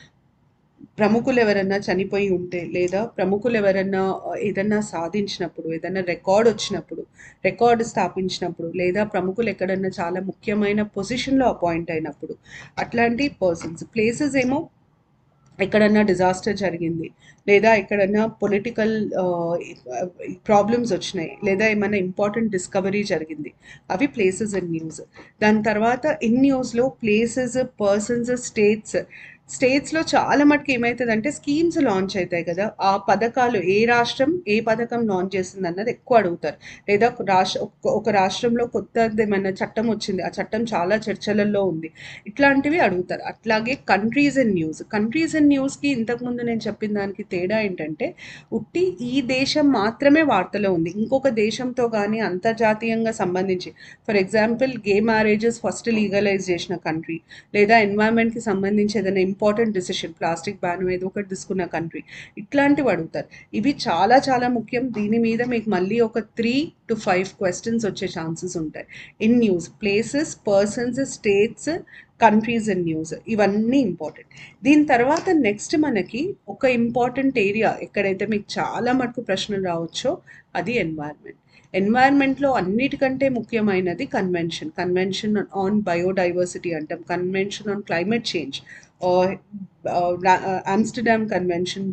ప్రముఖులు ఎవరన్నా చనిపోయి ఉంటే, లేదా ప్రముఖులు ఎవరన్నా ఏదన్నా సాధించినప్పుడు, ఏదన్నా రికార్డ్ వచ్చినప్పుడు, రికార్డ్ స్థాపించినప్పుడు, లేదా ప్రముఖులు ఎక్కడన్నా చాలా ముఖ్యమైన పొజిషన్లో అపాయింట్ అయినప్పుడు, అట్లాంటి పర్సన్స్. ప్లేసెస్ ఏమో ఎక్కడన్నా డిజాస్టర్ జరిగింది, లేదా ఎక్కడన్నా పొలిటికల్ ప్రాబ్లమ్స్ వచ్చినాయి, లేదా ఏమైనా ఇంపార్టెంట్ డిస్కవరీ జరిగింది, అవి ప్లేసెస్ ఇన్ న్యూస్. దాని తర్వాత న్యూస్లో ప్లేసెస్, పర్సన్స్, స్టేట్స్, స్టేట్స్‌లో చాలా మటుకు ఏమైతదంటే స్కీమ్స్ లాంచ్ అయితాయి కదా! ఆ పథకాలు ఏ రాష్ట్రం ఏ పథకం లాంచ్ చేసిందన్నది ఎక్కువ అడుగుతారు. లేదా ఒక రాష్ట్రంలో కొత్తదేమన్నా చట్టం వచ్చింది. ఆ చట్టం చాలా చర్చలలో ఉంది. ఇట్లాంటివి అడుగుతారు. అట్లాగే countries and news. Countries and న్యూస్‌కి ఇంతకుముందు నేను చెప్పిన దానికి తేడా ఏంటంటే, ఉట్టి ఈ దేశం మాత్రమే వార్తలో ఉంది. ఇంకొక దేశంతో గాని అంతర్జాతీయంగా సంబంధించి for example gay marriages first legalise చేసిన కంట్రీ, లేదా ఎన్వైరన్మెంట్‌కి సంబంధించి ఏదైనా ఇంపార్టెంట్ డెసిషన్ ప్లాస్టిక్ బ్యాన్ ఏదో ఒకటి తీసుకున్న కంట్రీ, ఇట్లాంటివి అడుగుతారు. ఇవి చాలా చాలా ముఖ్యం. దీని మీద మీకు మళ్ళీ ఒక 3 to 5 క్వశ్చన్స్ వచ్చే ఛాన్సెస్ ఉంటాయి. In news places, persons, states, countries and news ఇవన్నీ ఇంపార్టెంట్. దీని తర్వాత నెక్స్ట్ మనకి ఒక ఇంపార్టెంట్ ఏరియా ఎక్కడైతే మీకు చాలా మటుకు ప్రశ్నలు రావచ్చో అది ఎన్వైరన్మెంట్. ఎన్వైరన్మెంట్లో అన్నిటికంటే ముఖ్యమైనది కన్వెన్షన్ ఆన్ బయోడైవర్సిటీ అంటాం, convention on climate change, Amsterdam convention,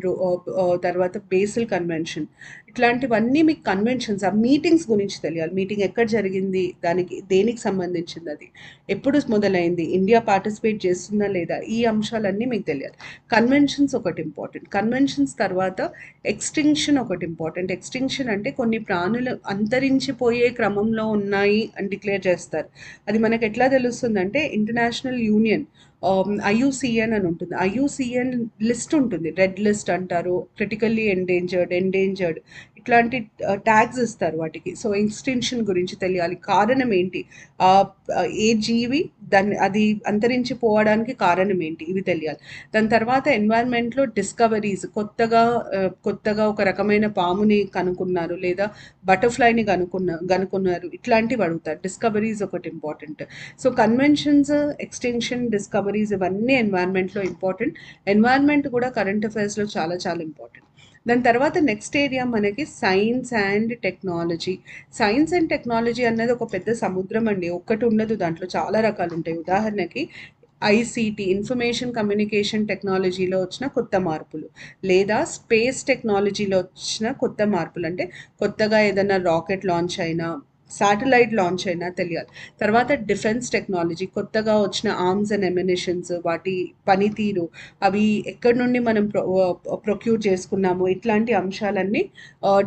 తర్వాత బేసిల్ కన్వెన్షన్. ఇట్లాంటివన్నీ మీకు కన్వెన్షన్స్, ఆ మీటింగ్స్ గురించి తెలియాలి. మీటింగ్ ఎక్కడ జరిగింది, దానికి దేనికి సంబంధించింది, అది ఎప్పుడు మొదలైంది, ఇండియా పార్టిసిపేట్ చేస్తుందా లేదా, ఈ అంశాలన్నీ మీకు తెలియాలి. కన్వెన్షన్స్ ఒకటి ఇంపార్టెంట్. కన్వెన్షన్స్ తర్వాత ఎక్స్టింక్షన్ ఒకటి ఇంపార్టెంట్. ఎక్స్టింక్షన్ అంటే కొన్ని ప్రాణులు అంతరించిపోయే క్రమంలో ఉన్నాయి అని డిక్లేర్ చేస్తారు. అది మనకు ఎట్లా తెలుస్తుందంటే ఇంటర్నేషనల్ యూనియన్ ఐయుసిఎన్ అని ఉంటుంది. ఐయుసిఎన్ లిస్ట్ ఉంటుంది, రెడ్ లిస్ట్ అంటారు, క్రిటికల్లీ ఎండేంజర్డ్ ఇట్లాంటి ట్యాగ్స్ ఇస్తారు వాటికి. సో ఎక్స్టెన్షన్ గురించి తెలియాలి, కారణం ఏంటి, ఆ, ఏ జీవి అది అంతరించిపోవడానికి కారణం ఏంటి, ఇవి తెలియాలి. దాని తర్వాత ఎన్వైరన్మెంట్లో డిస్కవరీస్, కొత్తగా ఒక రకమైన పాముని కనుక్కున్నారు, లేదా బటర్ఫ్లైని కనుక్కున్నారు, ఇట్లాంటివి అడుగుతారు. డిస్కవరీస్ ఒకటి important. So conventions, extension, discoveries ఇవన్నీ ఎన్వైరన్మెంట్లో ఇంపార్టెంట్. ఎన్వైరన్మెంట్ కూడా కరెంట్ అఫైర్స్లో చాలా చాలా ఇంపార్టెంట్. దాని తర్వాత నెక్స్ట్ ఏరియా మనకి science and technology. Science and technology అన్నది ఒక పెద్ద సముద్రం అండి, ఒక్కటి ఉండదు, దాంట్లో చాలా రకాలు ఉంటాయి. ఉదాహరణకి ఐసీటీ, ఇన్ఫర్మేషన్ కమ్యూనికేషన్ టెక్నాలజీలో వచ్చిన కొత్త మార్పులు, లేదా స్పేస్ టెక్నాలజీలో వచ్చిన కొత్త మార్పులు, అంటే కొత్తగా ఏదైనా రాకెట్ లాంచ్ అయినా, శాటిలైట్ లాంచ్ అయినా తెలియాలి. తర్వాత డిఫెన్స్ టెక్నాలజీ, కొత్తగా వచ్చిన ఆర్మ్స్ అండ్ ఎమ్యునిషన్స్, వాటి పనితీరు, అవి ఎక్కడి నుండి మనం ప్రొక్యూర్ చేసుకున్నాము, ఇట్లాంటి అంశాలన్నీ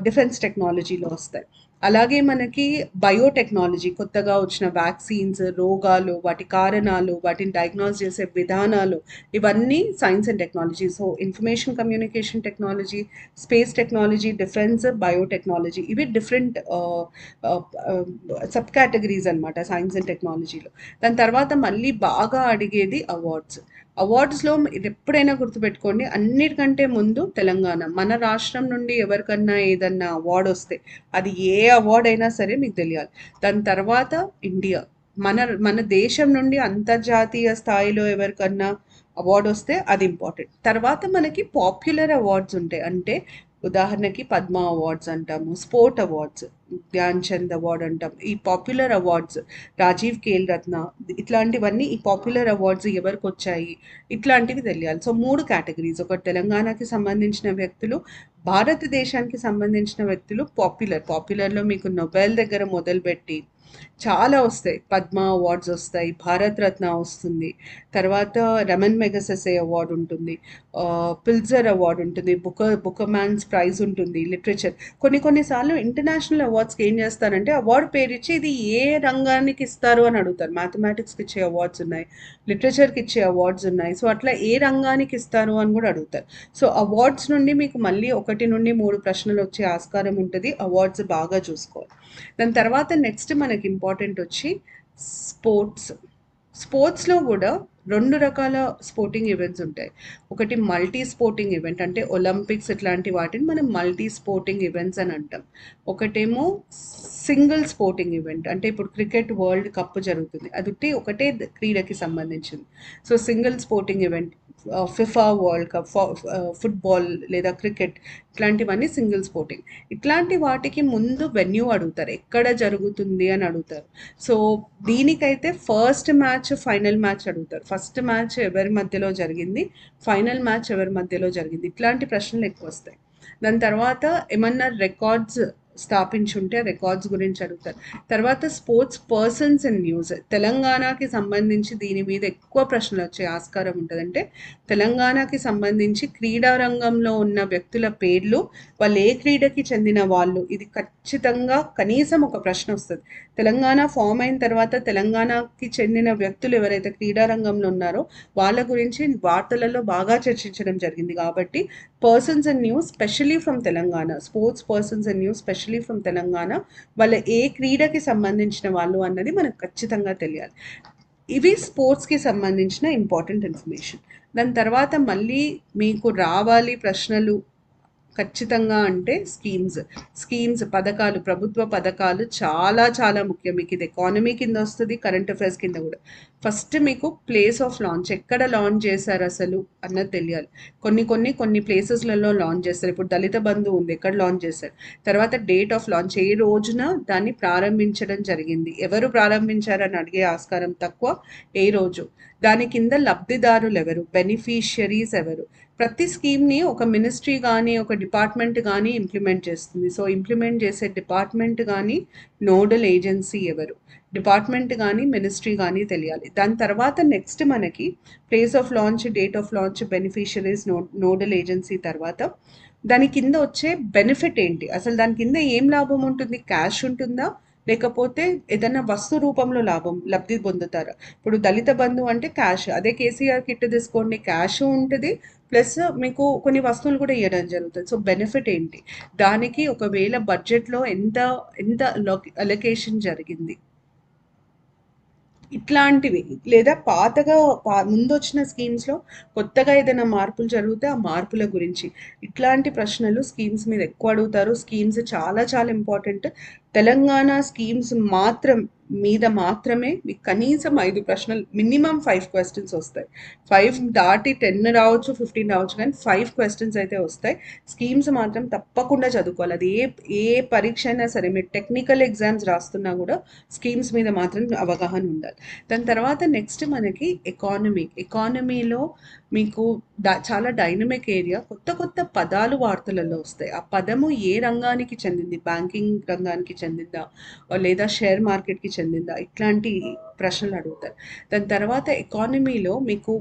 డిఫెన్స్ టెక్నాలజీలో వస్తాయి. అలాగే మనకి బయోటెక్నాలజీ, కొత్తగా వచ్చిన వ్యాక్సిన్స్, రోగాలు, వాటి కారణాలు, వాటిని డయాగ్నోస్ చేసే విధానాలు, ఇవన్నీ science and technology. So information communication technology, space technology, defence, biotechnology, ఇవి డిఫరెంట్ సబ్ కేటగిరీస్ అనమాట సైన్స్ అండ్ టెక్నాలజీలో. దాని తర్వాత మళ్ళీ బాగా అడిగేది అవార్డ్స్. అవార్డ్స్లో ఇది ఎప్పుడైనా గుర్తుపెట్టుకోండి, అన్నిటికంటే ముందు తెలంగాణ, మన రాష్ట్రం నుండి ఎవరికన్నా ఏదన్నా అవార్డు వస్తే, అది ఏ అవార్డ్ అయినా సరే మీకు తెలియాలి. దాని తర్వాత ఇండియా, మన మన దేశం నుండి అంతర్జాతీయ స్థాయిలో ఎవరికన్నా అవార్డు వస్తే అది ఇంపార్టెంట్. తర్వాత మనకి పాపులర్ అవార్డ్స్ ఉంటాయి, అంటే ఉదాహరణకి పద్మ అవార్డ్స్ అంటాము, sport awards, Dhyan Chand award అంటాం, ఈ పాపులర్ అవార్డ్స్, రాజీవ్ ఖేల్ రత్న, ఇట్లాంటివన్నీ ఈ పాపులర్ అవార్డ్స్ ఎవరికి వచ్చాయి, ఇట్లాంటివి తెలియాలి. సో 3 కేటగిరీస్, ఒకటి తెలంగాణకి సంబంధించిన వ్యక్తులు, భారతదేశానికి సంబంధించిన వ్యక్తులు, పాపులర్లో మీకు నొబెల్ దగ్గర మొదలుపెట్టి చాలా వస్తాయి. పద్మ అవార్డ్స్ వస్తాయి, భారత్ రత్న వస్తుంది, తర్వాత రమన్ మెగసెసే అవార్డు ఉంటుంది, పిల్జర్ అవార్డు ఉంటుంది, బుకర్మ్యాన్స్ ప్రైజ్ ఉంటుంది, లిటరేచర్. కొన్నిసార్లు ఇంటర్నేషనల్ అవార్డ్స్కి ఏం చేస్తారంటే అవార్డు పేరు ఇచ్చి ఇది ఏ రంగానికి ఇస్తారు అని అడుగుతారు. మ్యాథమెటిక్స్కి ఇచ్చే అవార్డ్స్ ఉన్నాయి, లిటరేచర్కి ఇచ్చే అవార్డ్స్ ఉన్నాయి. సో అట్లా ఏ రంగానికి ఇస్తారు అని కూడా అడుగుతారు. సో అవార్డ్స్ నుండి మీకు మళ్ళీ 1 నుండి 3 ప్రశ్నలు వచ్చే ఆస్కారం ఉంటుంది. అవార్డ్స్ బాగా చూసుకోవాలి. దాని తర్వాత నెక్స్ట్ మనకి ఇంపార్టెంట్ వచ్చి స్పోర్ట్స్. స్పోర్ట్స్లో కూడా 2 రకాల స్పోర్టింగ్ ఈవెంట్స్ ఉంటాయి. ఒకటి మల్టీ స్పోర్టింగ్ ఈవెంట్, అంటే ఒలింపిక్స్ ఇట్లాంటి వాటిని మనం మల్టీ స్పోర్టింగ్ ఈవెంట్స్ అని అంటాం. ఒకటేమో సింగిల్ స్పోర్టింగ్ ఈవెంట్, అంటే ఇప్పుడు క్రికెట్ వరల్డ్ కప్ జరుగుతుంది, అది ఒకటే క్రీడకి సంబంధించింది. So single sporting event, FIFA world cup, football లేదా క్రికెట్, ఇట్లాంటివన్నీ సింగిల్ స్పోర్టింగ్. ఇట్లాంటి వాటికి ముందు వెన్యూ అడుగుతారు, ఎక్కడ జరుగుతుంది అని అడుగుతారు. సో దీనికైతే ఫస్ట్ మ్యాచ్, ఫైనల్ మ్యాచ్ అడుగుతారు. ఫస్ట్ మ్యాచ్ ఎవరి మధ్యలో జరిగింది, ఫైనల్ మ్యాచ్ ఎవరి మధ్యలో జరిగింది, ఇట్లాంటి ప్రశ్నలు ఎక్కువ వస్తాయి. దాని తర్వాత ఏమన్నా రికార్డ్స్ స్థాపించుంటే ఆ రికార్డ్స్ గురించి అడుగుతారు. తర్వాత స్పోర్ట్స్ పర్సన్స్ అండ్ న్యూస్. తెలంగాణకి సంబంధించి దీని మీద ఎక్కువ ప్రశ్నలు వచ్చే ఆస్కారం ఉంటుంది. అంటే తెలంగాణకి సంబంధించి క్రీడా రంగంలో ఉన్న వ్యక్తుల పేర్లు, వాళ్ళు ఏ క్రీడకి చెందిన వాళ్ళు, ఇది ఖచ్చితంగా కనీసం ఒక ప్రశ్న వస్తుంది. తెలంగాణ ఫామ్ అయిన తర్వాత తెలంగాణకి చెందిన వ్యక్తులు ఎవరైతే క్రీడా రంగంలో ఉన్నారో వాళ్ళ గురించి వార్తలలో బాగా చర్చించడం జరిగింది. కాబట్టి persons and news especially from Telangana, sports persons and news especially from Telangana, వాళ్ళ ఏ క్రీడకి సంబంధించిన వాళ్ళు అన్నది మనకు ఖచ్చితంగా తెలియాలి. ఇవి స్పోర్ట్స్కి సంబంధించిన ఇంపార్టెంట్ ఇన్ఫర్మేషన్. దాని తర్వాత మళ్ళీ మీకు రావాలి ప్రశ్నలు ఖచ్చితంగా అంటే స్కీమ్స్ పథకాలు, ప్రభుత్వ పథకాలు చాలా చాలా ముఖ్యం. మీకు ఇది ఎకానమీ కింద వస్తుంది, కరెంట్ అఫైర్స్ కింద కూడా. ఫస్ట్ మీకు ప్లేస్ ఆఫ్ లాంచ్, ఎక్కడ లాంచ్ చేశారు అసలు అన్నది తెలియాలి. కొన్ని ప్లేసెస్లలో లాంచ్ చేస్తారు. ఇప్పుడు దళిత బంధు ఉంది, ఎక్కడ లాంచ్ చేశారు. తర్వాత డేట్ ఆఫ్ లాంచ్, ఏ రోజున దాన్ని ప్రారంభించడం జరిగింది, ఎవరు ప్రారంభించారని అడిగే ఆస్కారం తక్కువ, ఏ రోజు, దాని కింద లబ్ధిదారులు ఎవరు, బెనిఫిషియరీస్ ఎవరు. ప్రతి స్కీమ్ని ఒక మినిస్ట్రీ కానీ ఒక డిపార్ట్మెంట్ కానీ ఇంప్లిమెంట్ చేస్తుంది. సో ఇంప్లిమెంట్ చేసే డిపార్ట్మెంట్ కానీ నోడల్ ఏజెన్సీ ఎవరు, డిపార్ట్మెంట్ కానీ మినిస్ట్రీ కానీ తెలియాలి. దాని తర్వాత నెక్స్ట్ మనకి place of launch, date of launch, beneficiaries, nodal agency తర్వాత దాని కింద వచ్చే బెనిఫిట్ ఏంటి, అసలు దాని కింద ఏం లాభం ఉంటుంది, క్యాష్ ఉంటుందా లేకపోతే ఏదైనా వస్తు రూపంలో లబ్ధి పొందుతారా. ఇప్పుడు దళిత బంధు అంటే క్యాష్, అదే కేసీఆర్ కిట్ తీసుకోండి, క్యాష్ ఉంటుంది ప్లస్ మీకు కొన్ని వస్తువులు కూడా ఇవ్వడం జరుగుతుంది. సో బెనిఫిట్ ఏంటి, దానికి ఒకవేళ బడ్జెట్లో ఎంత ఎంత అలొకేషన్ జరిగింది, ఇట్లాంటివి. లేదా పాతగా ముందొచ్చిన స్కీమ్స్లో కొత్తగా ఏదైనా మార్పులు జరిగితే ఆ మార్పుల గురించి, ఇట్లాంటి ప్రశ్నలు స్కీమ్స్ మీద ఎక్కువ అడుగుతారు. స్కీమ్స్ చాలా చాలా ఇంపార్టెంట్. తెలంగాణ స్కీమ్స్ మాత్రమే మీకు కనీసం 5 ప్రశ్నలు, మినిమం 5 క్వశ్చన్స్ వస్తాయి. 5 దాటి 10 రావచ్చు, 15 రావచ్చు, కానీ 5 క్వశ్చన్స్ అయితే వస్తాయి. స్కీమ్స్ మాత్రం తప్పకుండా చదువుకోవాలి. అది ఏ పరీక్ష అయినా సరే, మీరు టెక్నికల్ ఎగ్జామ్స్ రాస్తున్నా కూడా స్కీమ్స్ మీద మాత్రం అవగాహన ఉండాలి. దాని తర్వాత నెక్స్ట్ మనకి ఎకానమీలో మీకు చాలా డైనమిక్ ఏరియా, కొత్త కొత్త పదాలు వార్తలలో వస్తాయి. ఆ పదము ఏ రంగానికి చెందింది, బ్యాంకింగ్ రంగానికి చెందిందా లేదా షేర్ మార్కెట్కి చెందిందా, ఇట్లాంటి ప్రశ్నలు అడుగుతారు. దాని తర్వాత ఎకానమీలో మీకు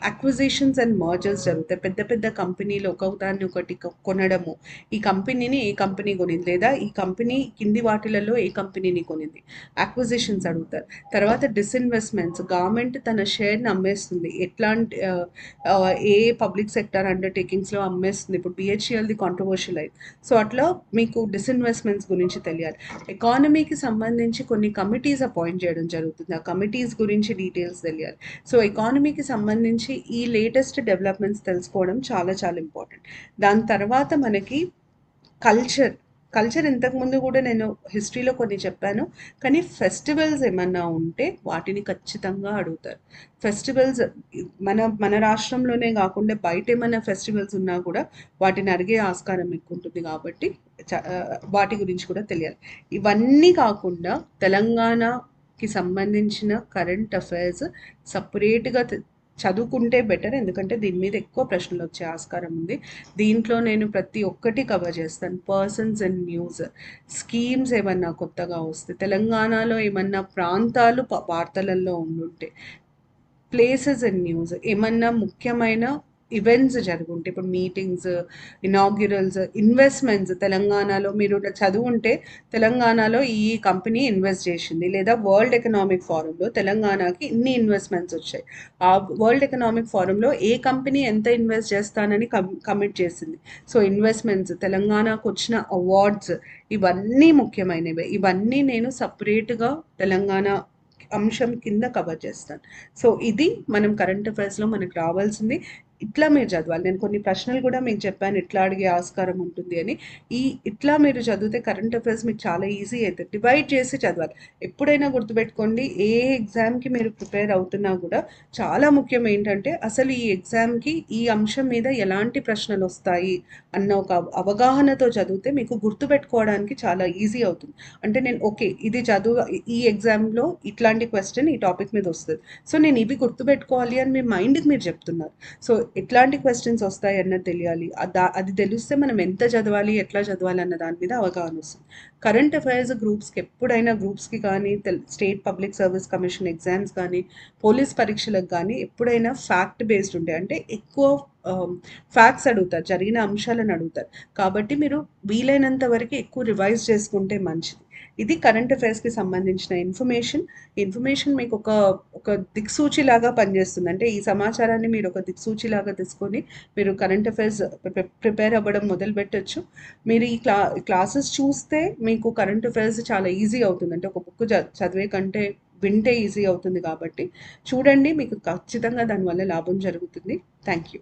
అక్విజిషన్స్ అండ్ మర్జర్స్ జరుగుతాయి. పెద్ద పెద్ద కంపెనీలు ఒకదాన్ని ఒకటి కొనడము, ఈ కంపెనీని ఏ కంపెనీ కొనింది లేదా ఈ కంపెనీ కింది వాటిలలో ఏ కంపెనీని కొనింది, అక్విజిషన్స్ అడుగుతారు. తర్వాత డిస్ఇన్వెస్ట్మెంట్స్, గవర్నమెంట్ తన షేర్ని అమ్మేస్తుంది, ఎట్లాంటి ఏ పబ్లిక్ సెక్టర్ అండర్టేకింగ్స్లో అమ్మేస్తుంది. ఇప్పుడు బిహెచ్ఎల్ది కాంట్రవర్షియల్ అయింది. సో అట్లా మీకు డిస్ఇన్వెస్ట్మెంట్స్ గురించి తెలియాలి. ఎకానమీకి సంబంధించి కొన్ని కమిటీస్ అపాయింట్ చేయడం జరుగుతుంది, ఆ కమిటీస్ గురించి డీటెయిల్స్ తెలియాలి. సో ఎకానమీకి సంబంధించి ఈ లేటెస్ట్ డెవలప్మెంట్స్ తెలుసుకోవడం చాలా చాలా ఇంపార్టెంట్. దాని తర్వాత మనకి కల్చర్ ఇంతకుముందు కూడా నేను హిస్టరీలో కొన్ని చెప్పాను, కానీ ఫెస్టివల్స్ ఏమన్నా ఉంటే వాటిని ఖచ్చితంగా అడుగుతారు. ఫెస్టివల్స్ మన రాష్ట్రంలోనే కాకుండా బయట ఏమైనా ఫెస్టివల్స్ ఉన్నా కూడా వాటిని అడిగే ఆస్కారం ఎక్కువ ఉంటుంది. కాబట్టి వాటి గురించి కూడా తెలియాలి. ఇవన్నీ కాకుండా తెలంగాణకి సంబంధించిన కరెంట్ అఫైర్స్ సపరేట్గా చదువుకుంటే బెటర్, ఎందుకంటే దీని మీద ఎక్కువ ప్రశ్నలు వచ్చే ఆస్కారం ఉంది. దీంట్లో నేను ప్రతి ఒక్కటి కవర్ చేస్తాను. పర్సన్స్ అండ్ న్యూస్, స్కీమ్స్ ఏమన్నా కొత్తగా వస్తే, తెలంగాణలో ఏమన్నా ప్రాంతాలు వార్తలలో ఉండుంటే, ప్లేసెస్ అండ్ న్యూస్, ఏమన్నా ముఖ్యమైన ఈవెంట్స్ జరుగుంటే, ఇప్పుడు మీటింగ్స్, ఇనాగ్యురల్స్, ఇన్వెస్ట్మెంట్స్, తెలంగాణలో మీరు చదువుంటే తెలంగాణలో ఈ కంపెనీ ఇన్వెస్ట్ చేసింది, లేదా వరల్డ్ ఎకనామిక్ ఫోరంలో తెలంగాణకి ఇన్ని ఇన్వెస్ట్మెంట్స్ వచ్చాయి, ఆ వరల్డ్ ఎకనామిక్ ఫోరంలో ఏ కంపెనీ ఎంత ఇన్వెస్ట్ చేస్తానని కమిట్ చేసింది. సో ఇన్వెస్ట్మెంట్స్, తెలంగాణకు వచ్చిన అవార్డ్స్, ఇవన్నీ ముఖ్యమైనవి. ఇవన్నీ నేను సపరేట్గా తెలంగాణ అంశం కింద కవర్ చేస్తాను. సో ఇది మనం కరెంట్ అఫైర్స్లో మనకు రావాల్సింది. ఇట్లా మీరు చదవాలి. నేను కొన్ని ప్రశ్నలు కూడా మీకు చెప్పాను ఇట్లా అడిగే ఆస్కారం ఉంటుంది అని. ఇట్లా మీరు చదివితే కరెంట్ అఫైర్స్ మీకు చాలా ఈజీ అవుతుంది. డివైడ్ చేసి చదవాలి. ఎప్పుడైనా గుర్తుపెట్టుకోండి, ఏ ఎగ్జామ్కి మీరు ప్రిపేర్ అవుతున్నా కూడా చాలా ముఖ్యం ఏంటంటే అసలు ఈ ఎగ్జామ్కి ఈ అంశం మీద ఎలాంటి ప్రశ్నలు వస్తాయి అన్న ఒక అవగాహనతో చదివితే మీకు గుర్తుపెట్టుకోవడానికి చాలా ఈజీ అవుతుంది. అంటే నేను ఓకే ఇది ఈ ఎగ్జామ్లో ఇట్లాంటి క్వశ్చన్ ఈ టాపిక్ మీద వస్తుంది, సో నేను ఇవి గుర్తుపెట్టుకోవాలి అని మీ మైండ్కి మీరు చెప్తున్నారు. సో ఎట్లాంటి క్వెషన్స్ వస్తాయి అన్నది తెలియాలి. అది తెలిస్తే మనం ఎంత చదవాలి, ఎట్లా చదవాలి అన్న దాని మీద అవగాహన వస్తుంది. కరెంట్ అఫైర్స్ గ్రూప్స్‌కి ఎప్పుడైనా గ్రూప్స్‌కి కానీ, state public service commission exams కానీ, పోలీస్ పరీక్షలకు కానీ ఎప్పుడైనా ఫ్యాక్ట్ బేస్డ్ ఉంటాయి. అంటే ఎక్కువ ఫ్యాక్ట్స్ అడుగుతారు. జరిగిన అంశాలను అడుగుతారు. కాబట్టి మీరు వీలైనంత వరకు ఎక్కువ రివైజ్ చేసుకుంటే మంచిది. ఇది కరెంట్ అఫైర్స్‌కి సంబంధించిన ఇన్ఫర్మేషన్. ఇన్ఫర్మేషన్ మీకు ఒక దిక్సూచిలాగా పనిచేస్తుంది. అంటే ఈ సమాచారాన్ని మీరు ఒక దిక్సూచిలాగా తీసుకొని మీరు కరెంట్ అఫైర్స్ ప్రిపేర్ అవ్వడం మొదలుపెట్టొచ్చు. మీరు ఈ క్లాసెస్ చూస్తే మీకు కరెంట్ అఫైర్స్ చాలా ఈజీ అవుతుంది. అంటే ఒక బుక్ చదివే కంటే వింటే ఈజీ అవుతుంది కాబట్టి చూడండి. మీకు ఖచ్చితంగా దానివల్ల లాభం జరుగుతుంది. Thank you.